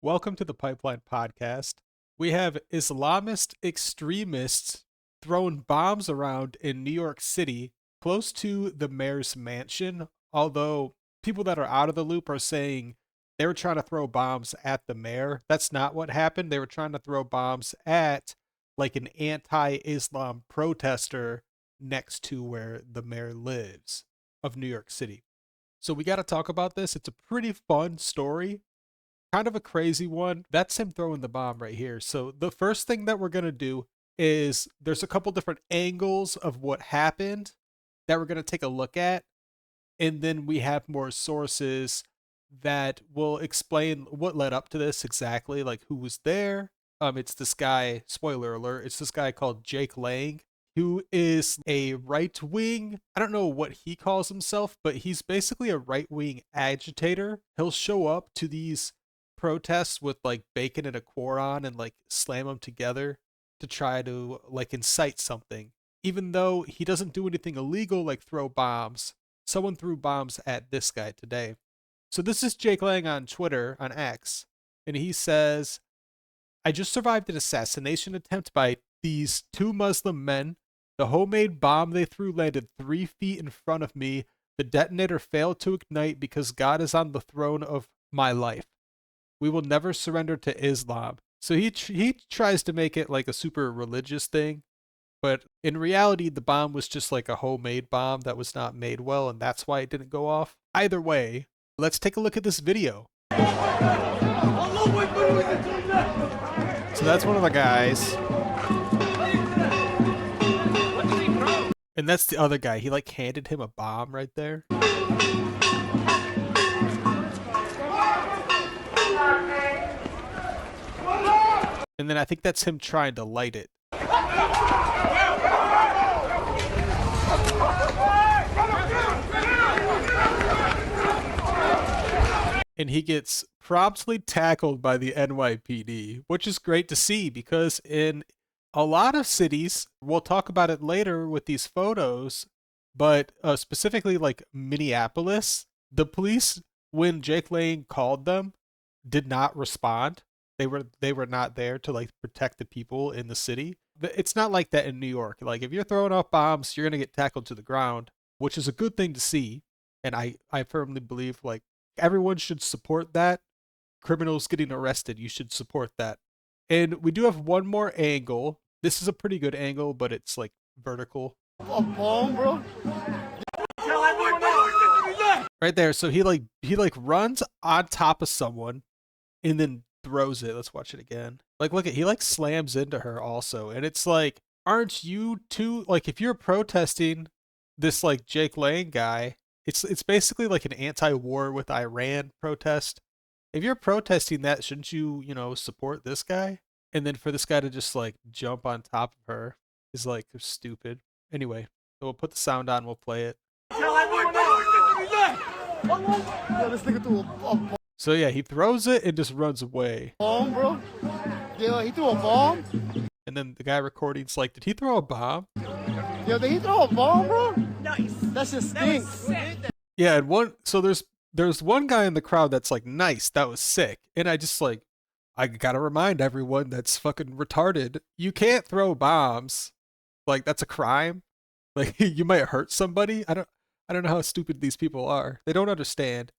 Welcome to the Pipeline Podcast. We have Islamist extremists throwing bombs around in New York City, close to the mayor's mansion. Although people that are out of the loop are saying they were trying to throw bombs at the mayor. That's not what happened. They were trying to throw bombs at like an anti-Islam protester next to where the mayor lives of New York City. So we got to talk about this. It's a pretty fun story, kind of a crazy one. That's him throwing the bomb right here. So the first thing that we're going to do is there's a couple different angles of what happened that we're going to take a look at. And then we have more sources that will explain what led up to this exactly, like who was there. It's this guy, spoiler alert, it's this guy called Jake Lang, who is a right wing, I don't know what he calls himself, but he's basically a right wing agitator. He'll show up to these protests with like bacon and a Quran and like slam them together to try to like incite something. Even though he doesn't do anything illegal like throw bombs, someone threw bombs at this guy today. So this is Jake Lang on Twitter, on X, and he says, I just survived an assassination attempt by these two Muslim men. The homemade bomb they threw landed 3 feet in front of me. The detonator failed to ignite because God is on the throne of my life. We will never surrender to Islam. So he tries to make it like a super religious thing, but in reality, the bomb was just like a homemade bomb that was not made well, and that's why it didn't go off. Either way, let's take a look at this video. So that's one of the guys. And that's the other guy. He like handed him a bomb right there. And then I think that's him trying to light it. And he gets promptly tackled by the NYPD, which is great to see because in a lot of cities, we'll talk about it later with these photos, but specifically like Minneapolis, the police, when Jake Lang called them, did not respond. They were not there to like protect the people in the city. But it's not like that in New York. Like if you're throwing off bombs, you're gonna get tackled to the ground, which is a good thing to see. And I firmly believe like everyone should support that. Criminals getting arrested, you should support that. And we do have one more angle. This is a pretty good angle, but it's like vertical. A bomb, bro. Right there. So he runs on top of someone and then throws it. Let's watch it again. Like look at, he like slams into her also. And it's like, aren't you too, like if you're protesting this like Jake Lang guy, it's basically like an anti-war with Iran protest. If you're protesting that, shouldn't you, support this guy? And then for this guy to just like jump on top of her is like stupid. Anyway, so we'll put the sound on, we'll play it. So yeah, he throws it and just runs away. Bomb, bro. Yeah, he threw a bomb. And then the guy recording's like, did he throw a bomb? Yo, did he throw a bomb, bro? Nice. That just stinks. Yeah, and there's one guy in the crowd that's like, nice, that was sick. And I gotta remind everyone that's fucking retarded. You can't throw bombs. Like that's a crime. Like you might hurt somebody. I don't know how stupid these people are. They don't understand.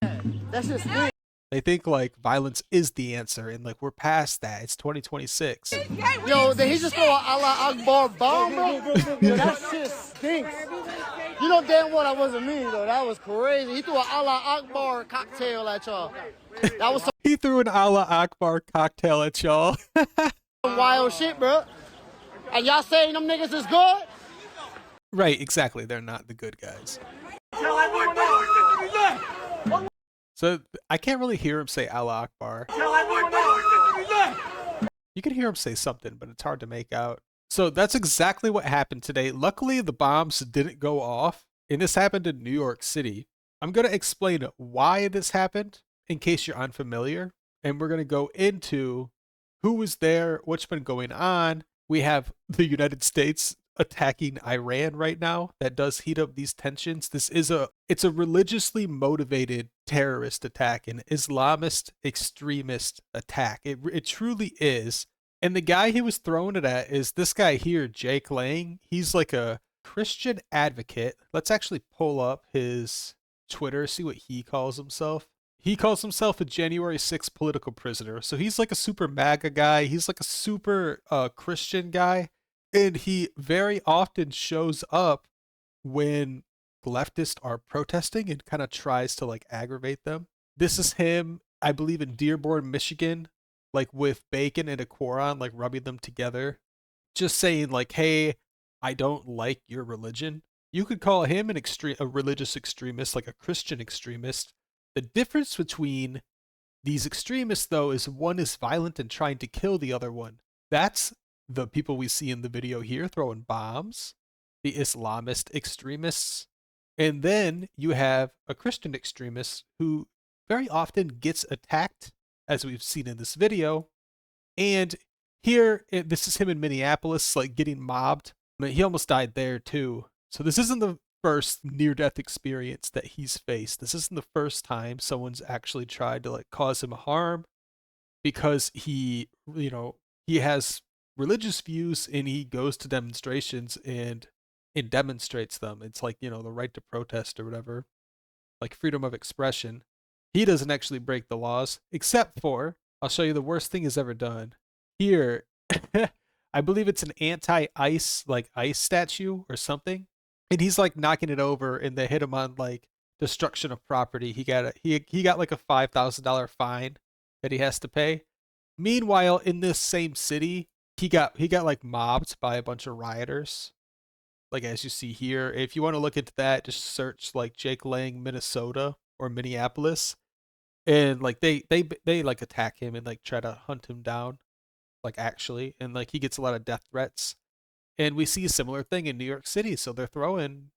That's just stinks. They think like violence is the answer, and like we're past that. It's 2026. Yo, did he just throw an Allahu Akbar bomb, bro? Yo, that shit stinks. You know damn well that wasn't me, though. That was crazy. He threw an Allahu Akbar cocktail at y'all. That was some He threw an Allah Akbar cocktail at y'all. wild shit, bro. And y'all saying them niggas is good? Right, exactly. They're not the good guys. So I can't really hear him say Allah Akbar. You can hear him say something, but it's hard to make out. So that's exactly what happened today. Luckily, the bombs didn't go off, and this happened in New York City. I'm going to explain why this happened in case you're unfamiliar, and we're going to go into who was there, what's been going on. We have the United States attacking Iran right now that does heat up these tensions. It's a religiously motivated terrorist attack, an Islamist extremist attack. It truly is. And the guy he was throwing it at is this guy here, Jake Lang. He's like a Christian advocate. Let's actually pull up his Twitter, see what he calls himself. He calls himself a January 6th political prisoner. So he's like a super MAGA guy. He's like a super Christian guy. And he very often shows up when leftists are protesting and kind of tries to like aggravate them. This is him, I believe, in Dearborn, Michigan, like with bacon and a Quran, like rubbing them together. Just saying like, hey, I don't like your religion. You could call him a religious extremist, like a Christian extremist. The difference between these extremists, though, is one is violent and trying to kill the other one. That's the people we see in the video here throwing bombs, the Islamist extremists. And then you have a Christian extremist who very often gets attacked, as we've seen in this video. And here, this is him in Minneapolis, like getting mobbed. I mean, he almost died there too. So this isn't the first near-death experience that he's faced. This isn't the first time someone's actually tried to like cause him harm because he has religious views and he goes to demonstrations and demonstrates them. It's like, the right to protest or whatever, like freedom of expression. He doesn't actually break the laws, except for, I'll show you the worst thing he's ever done. Here, I believe it's an anti-ice, like ice statue or something. And he's like knocking it over and they hit him on like destruction of property. He got like a $5,000 fine that he has to pay. Meanwhile, in this same city, he got like mobbed by a bunch of rioters. Like as you see here, if you want to look into that, just search like Jake Lang, Minnesota or Minneapolis. And like they like attack him and like try to hunt him down, like actually, and like he gets a lot of death threats. And we see a similar thing in New York City. So they're throwing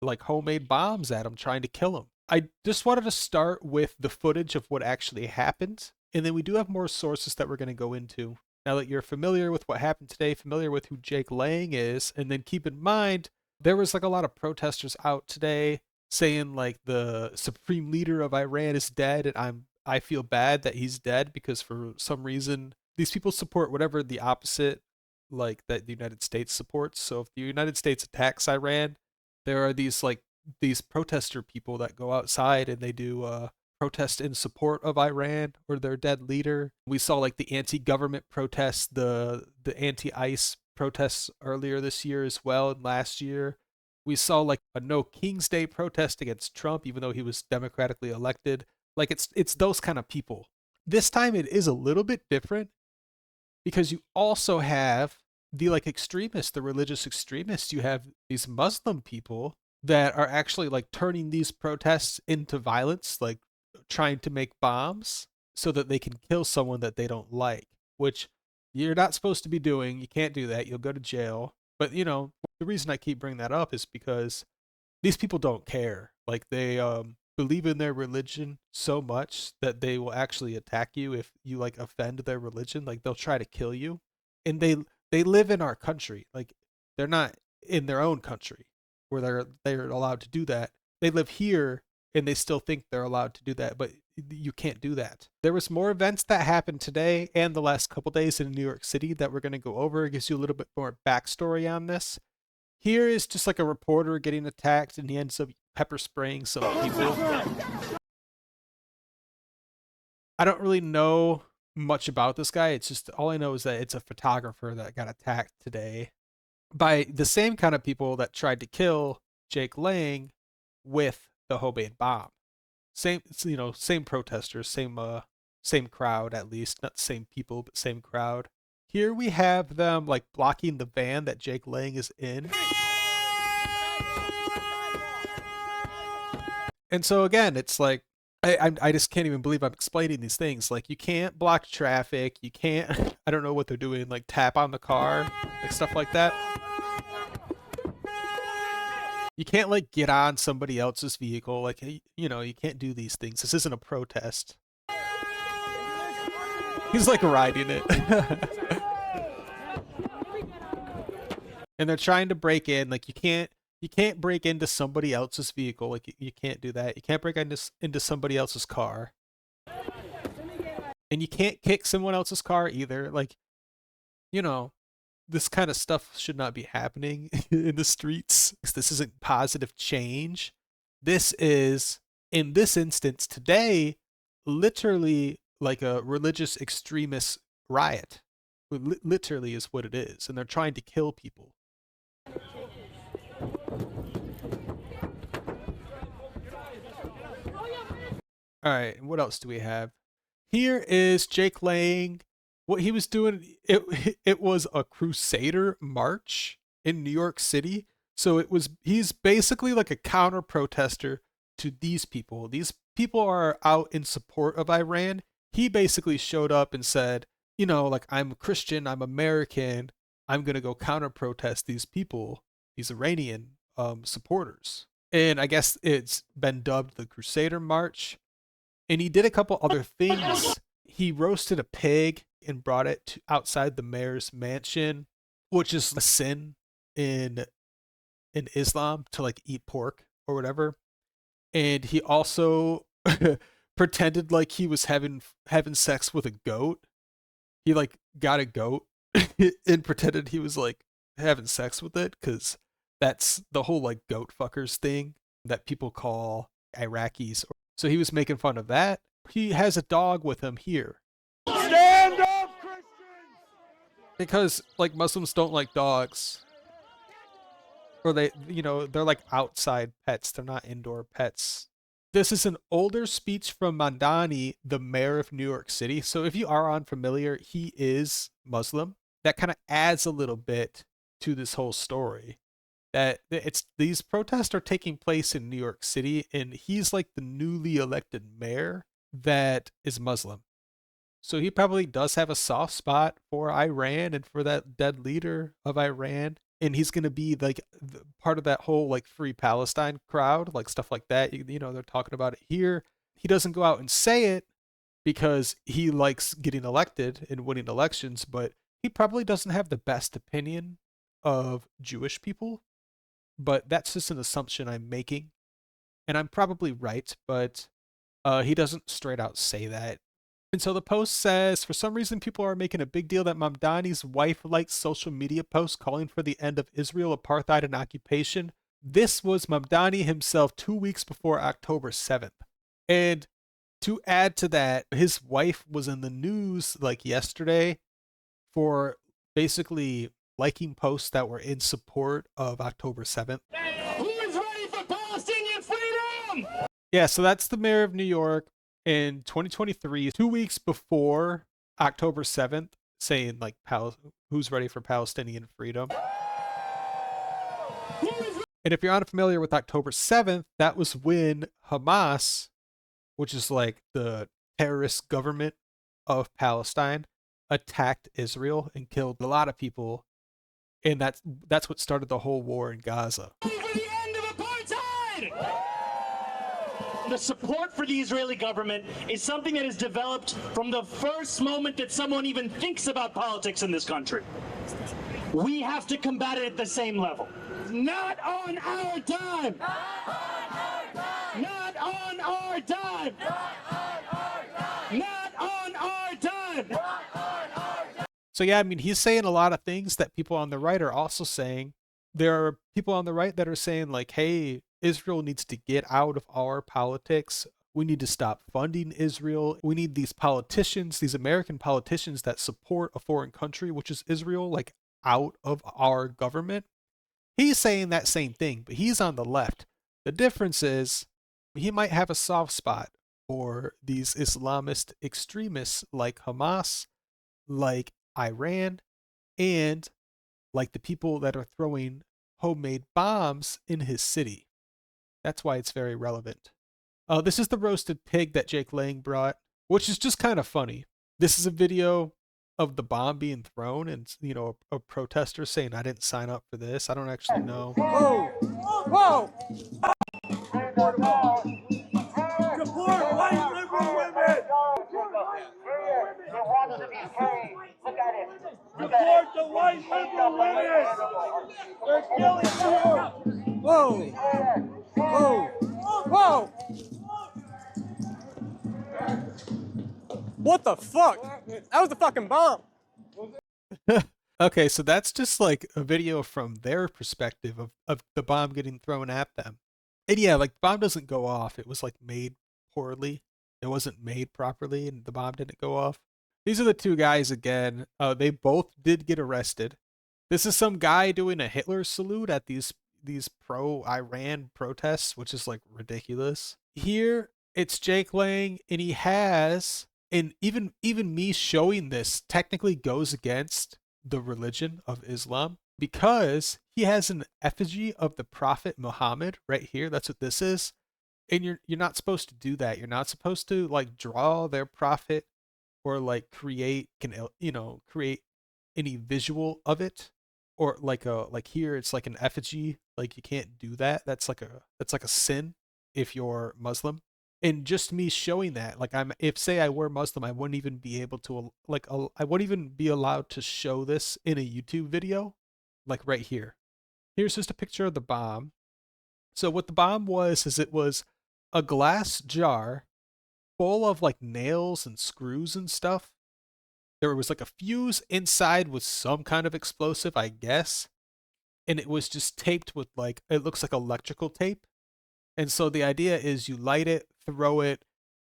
like homemade bombs at him, trying to kill him. I just wanted to start with the footage of what actually happened. And then we do have more sources that we're going to go into. Now that you're familiar with what happened today, familiar with who Jake Lang is, and then keep in mind, there was like a lot of protesters out today saying like the supreme leader of Iran is dead. And I feel bad that he's dead because for some reason, these people support whatever the opposite like that the United States supports. So if the United States attacks Iran, there are these protester people that go outside and they do protest in support of Iran or their dead leader. We saw like the anti-government protests, the anti-ICE protests earlier this year as well, and last year. We saw like a No King's Day protest against Trump, even though he was democratically elected. Like it's those kind of people. This time it is a little bit different because you also have the like extremists, the religious extremists. You have these Muslim people that are actually like turning these protests into violence, like trying to make bombs so that they can kill someone that they don't like, which you're not supposed to be doing. You can't do that. You'll go to jail. But the reason I keep bringing that up is because these people don't care. Like they believe in their religion so much that they will actually attack you if you like offend their religion. Like they'll try to kill you. And they live in our country. Like they're not in their own country where they're allowed to do that. They live here and they still think they're allowed to do that, but you can't do that. There was more events that happened today and the last couple days in New York City that we're going to go over. It gives you a little bit more backstory on this. Here is just like a reporter getting attacked and he ends up pepper spraying some people. I don't really know much about this guy. It's just all I know is that it's a photographer that got attacked today by the same kind of people that tried to kill Jake Lang with the homemade bomb. Same protesters, same crowd, at least not the same people, but same crowd. Here we have them like blocking the van that Jake Lang is in. And so again, it's like I just can't even believe I'm explaining these things. Like you can't block traffic, you can't I don't know what they're doing, like tap on the car, like stuff like that. You can't like get on somebody else's vehicle, like you can't do these things. This isn't a protest. He's like riding it. and they're trying to break in. Like you can't break into somebody else's vehicle. Like you can't do that. You can't break into somebody else's car, and you can't kick someone else's car either. Like, you know, this kind of stuff should not be happening in the streets. This isn't positive change. This is, in this instance today, literally like a religious extremist riot. Literally is what it is, and they're trying to kill people. All right, what else do we have? Here is Jake Lang. What he was doing, it was a Crusader march in New York City. So he's basically like a counter protester to these people. These people are out in support of Iran. He basically showed up and said, you know, like, I'm a Christian, I'm American, I'm gonna go counter protest these people, these Iranian supporters. And I guess it's been dubbed the Crusader March. And he did a couple other things. He roasted a pig and brought it to outside the mayor's mansion, which is a sin in Islam to like eat pork or whatever. And he also pretended like he was having sex with a goat. He like got a goat and pretended he was like having sex with it, because that's the whole like goat fuckers thing that people call Iraqis. So he was making fun of that. He has a dog with him here. Stand up, Christians! Because like Muslims don't like dogs. Or they're like outside pets. They're not indoor pets. This is an older speech from Mamdani, the mayor of New York City. So if you are unfamiliar, he is Muslim. That kind of adds a little bit to this whole story. That these protests are taking place in New York City, and he's like the newly elected mayor that is Muslim. So he probably does have a soft spot for Iran and for that dead leader of Iran. And he's going to be like part of that whole like Free Palestine crowd, like stuff like that. You know, they're talking about it here. He doesn't go out and say it because he likes getting elected and winning elections, but he probably doesn't have the best opinion of Jewish people. But that's just an assumption I'm making. And I'm probably right, but he doesn't straight out say that. And so the post says, for some reason, people are making a big deal that Mamdani's wife likes social media posts calling for the end of Israel, apartheid, and occupation. This was Mamdani himself 2 weeks before October 7th. And to add to that, his wife was in the news like yesterday for basically liking posts that were in support of October 7th. Who is ready for Palestinian freedom? Yeah, so that's the mayor of New York in 2023, 2 weeks before October 7th, saying like, who's ready for Palestinian freedom? And if you're unfamiliar with October 7th, that was when Hamas, which is like the terrorist government of Palestine, attacked Israel and killed a lot of people. And that's what started the whole war in Gaza. For the end of apartheid! The support for the Israeli government is something that is developed from the first moment that someone even thinks about politics in this country. We have to combat it at the same level. Not on our dime! Not on our dime! Not on our dime! So yeah, I mean, he's saying a lot of things that people on the right are also saying. There are people on the right that are saying like, hey, Israel needs to get out of our politics. We need to stop funding Israel. We need these politicians, these American politicians that support a foreign country, which is Israel, like out of our government. He's saying that same thing, but he's on the left. The difference is he might have a soft spot for these Islamist extremists like Hamas, like Iran, and like the people that are throwing homemade bombs in his city. That's why it's very relevant. This is the roasted pig that Jake Lang brought, which is just kind of funny. This is a video of the bomb being thrown, and you know, a protester saying, "I didn't sign up for this. I don't actually know." Whoa! Whoa! Support white liberal women! They want us to be free. Look at it. support the white liberal women. They're killing them. Whoa! Whoa! Whoa! What the fuck? That was a fucking bomb. Okay, so that's just like a video from their perspective of the bomb getting thrown at them. And yeah, like the bomb doesn't go off. It was like made poorly. It wasn't made properly and the bomb didn't go off. These are the two guys again. They both did get arrested. This is some guy doing a Hitler salute at these pro-Iran protests, which is like ridiculous. Here it's Jake Lang, and he has, and even me showing this technically goes against the religion of Islam, because he has an effigy of the Prophet Muhammad right here. That's what this is. And you're not supposed to do that. You're not supposed to like draw their prophet or like create any visual of it, or like here it's like an effigy. Like you can't do that. That's like a sin if you're Muslim. And just me showing that, like if say I were Muslim, I wouldn't even be able to I wouldn't even be allowed to show this in a YouTube video, like right here. Here's just a picture of the bomb. So what the bomb was is it was a glass jar full of like nails and screws and stuff. There was like a fuse inside with some kind of explosive, I guess. And it was just taped with like, it looks like electrical tape. And so the idea is you light it, throw it,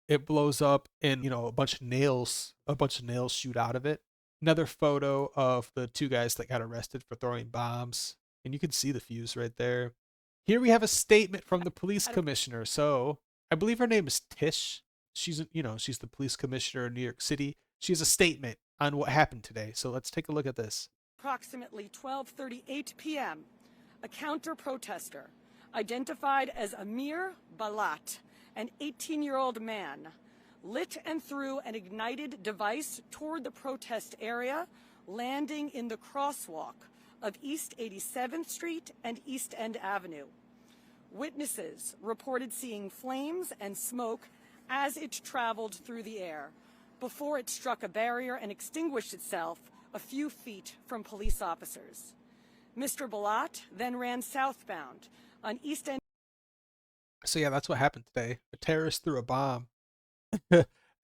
it blows up, and a bunch of nails shoot out of it. Another photo of the two guys that got arrested for throwing bombs. And you can see the fuse right there. Here we have a statement from the police commissioner. So I believe her name is Tish. She's the police commissioner in New York City. She has a statement on what happened today. So let's take a look at this. Approximately 12:38 p.m., a counter-protester identified as Amir Balat, an 18-year-old man, lit and threw an ignited device toward the protest area, landing in the crosswalk of East 87th Street and East End Avenue. Witnesses reported seeing flames and smoke as it traveled through the air before it struck a barrier and extinguished itself a few feet from police officers. Mr. Balat then ran southbound on East End. So yeah, that's what happened today. A terrorist threw a bomb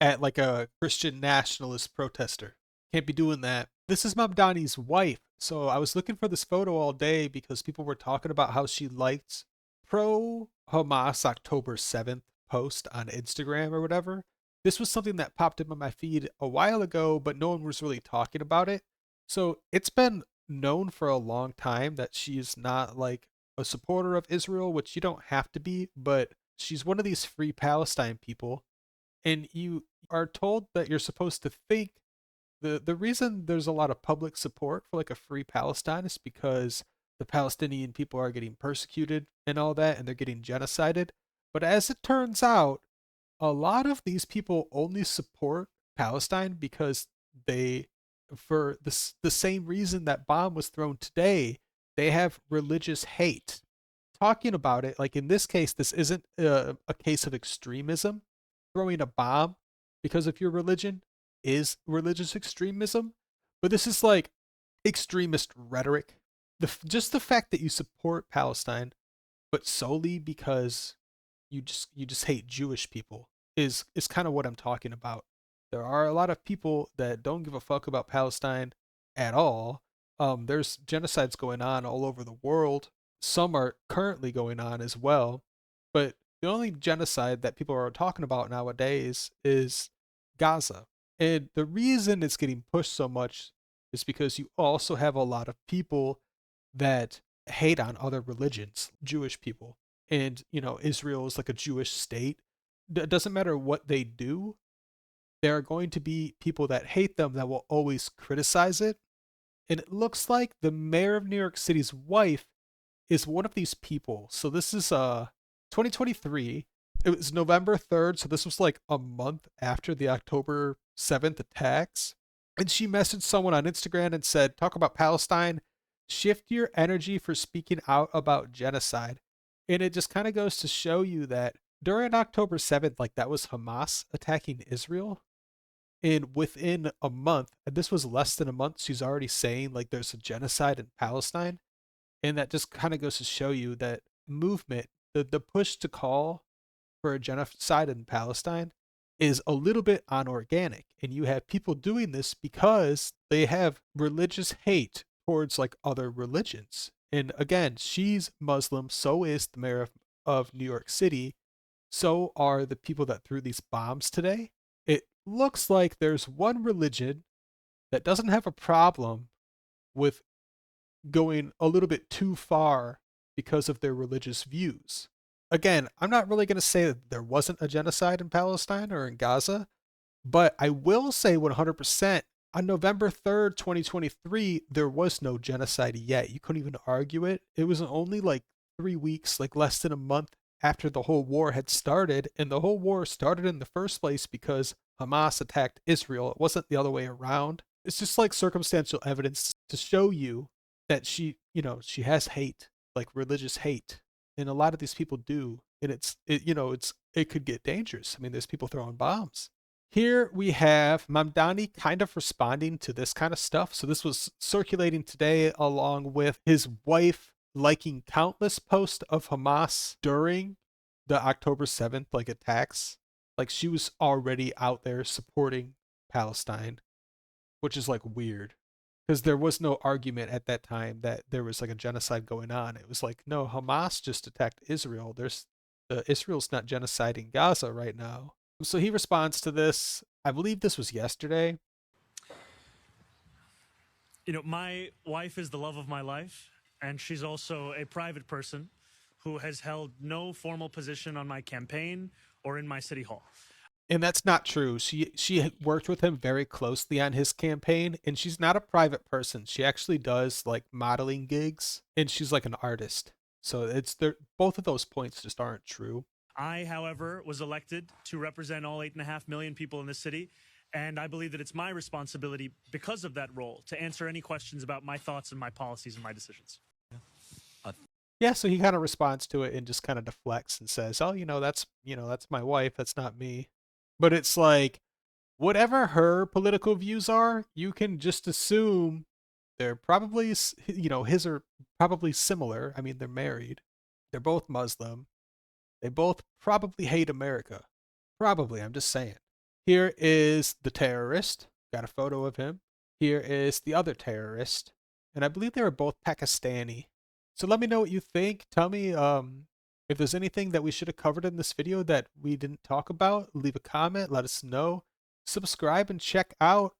at like a Christian nationalist protester. Can't be doing that. This is Mamdani's wife. So I was looking for this photo all day because people were talking about how she liked pro-Hamas October 7th post on Instagram or whatever. This was something that popped up on my feed a while ago, but no one was really talking about it. So it's been known for a long time that she's not like a supporter of Israel, which you don't have to be, but she's one of these free Palestine people. And you are told that you're supposed to think the reason there's a lot of public support for like a free Palestine is because the Palestinian people are getting persecuted and all that, and they're getting genocided. But as it turns out, a lot of these people only support Palestine because for the same reason that bomb was thrown today, they have religious hate. Talking about it, like in this case, this isn't a case of extremism. Throwing a bomb because of your religion is religious extremism, but this is like extremist rhetoric. Just the fact that you support Palestine, but solely because you just hate Jewish people is kind of what I'm talking about. There are a lot of people that don't give a fuck about Palestine at all. There's genocides going on all over the world. Some are currently going on as well, but the only genocide that people are talking about nowadays is Gaza. And the reason it's getting pushed so much is because you also have a lot of people that hate on other religions, Jewish people. And, Israel is like a Jewish state. It doesn't matter what they do. There are going to be people that hate them that will always criticize it. And it looks like the mayor of New York City's wife is one of these people. So this is 2023. It was November 3rd, so this was like a month after the October 7th attacks. And she messaged someone on Instagram and said, talk about Palestine, shift your energy for speaking out about genocide. And it just kind of goes to show you that during October 7th, like that was Hamas attacking Israel. And within a month, and this was less than a month, she's already saying like there's a genocide in Palestine. And that just kind of goes to show you that movement, the push to call for a genocide in Palestine is a little bit unorganic. And you have people doing this because they have religious hate towards like other religions. And again, she's Muslim, so is the mayor of New York City, so are the people that threw these bombs today. It looks like there's one religion that doesn't have a problem with going a little bit too far because of their religious views. Again, I'm not really going to say that there wasn't a genocide in Palestine or in Gaza, but I will say 100% on November 3rd, 2023, there was no genocide yet. You couldn't even argue it. It was only like 3 weeks, like less than a month after the whole war had started. And the whole war started in the first place because Hamas attacked Israel. It wasn't the other way around. It's just like circumstantial evidence to show you that she has hate, like religious hate. And a lot of these people do. And it could get dangerous. I mean, there's people throwing bombs. Here we have Mamdani kind of responding to this kind of stuff. So this was circulating today along with his wife liking countless posts of Hamas during the October 7th like attacks. Like she was already out there supporting Palestine, which is like weird because there was no argument at that time that there was like a genocide going on. It was like, no, Hamas just attacked Israel. Israel's not genociding Gaza right now. So he responds to this. I believe this was yesterday. My wife is the love of my life, and she's also a private person who has held no formal position on my campaign or in my city hall. And that's not true. She worked with him very closely on his campaign, and she's not a private person. She actually does like modeling gigs, and she's like an artist. So both of those points just aren't true. I, however, was elected to represent all 8.5 million people in this city, and I believe that it's my responsibility, because of that role, to answer any questions about my thoughts and my policies and my decisions. Yeah, so he kind of responds to it and just kind of deflects and says, "Oh, that's my wife. That's not me." But it's like, whatever her political views are, you can just assume they're probably, his are probably similar. I mean, they're married. They're both Muslim. They both probably hate America. Probably, I'm just saying. Here is the terrorist. Got a photo of him. Here is the other terrorist. And I believe they were both Pakistani. So let me know what you think. Tell me if there's anything that we should have covered in this video that we didn't talk about. Leave a comment. Let us know. Subscribe and check out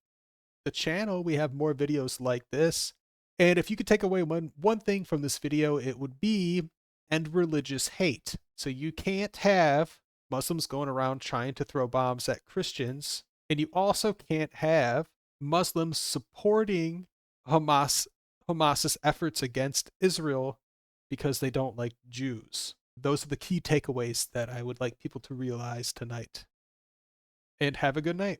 the channel. We have more videos like this. And if you could take away one thing from this video, it would be end religious hate. So you can't have Muslims going around trying to throw bombs at Christians, and you also can't have Muslims supporting Hamas's efforts against Israel because they don't like Jews. Those are the key takeaways that I would like people to realize tonight. And have a good night.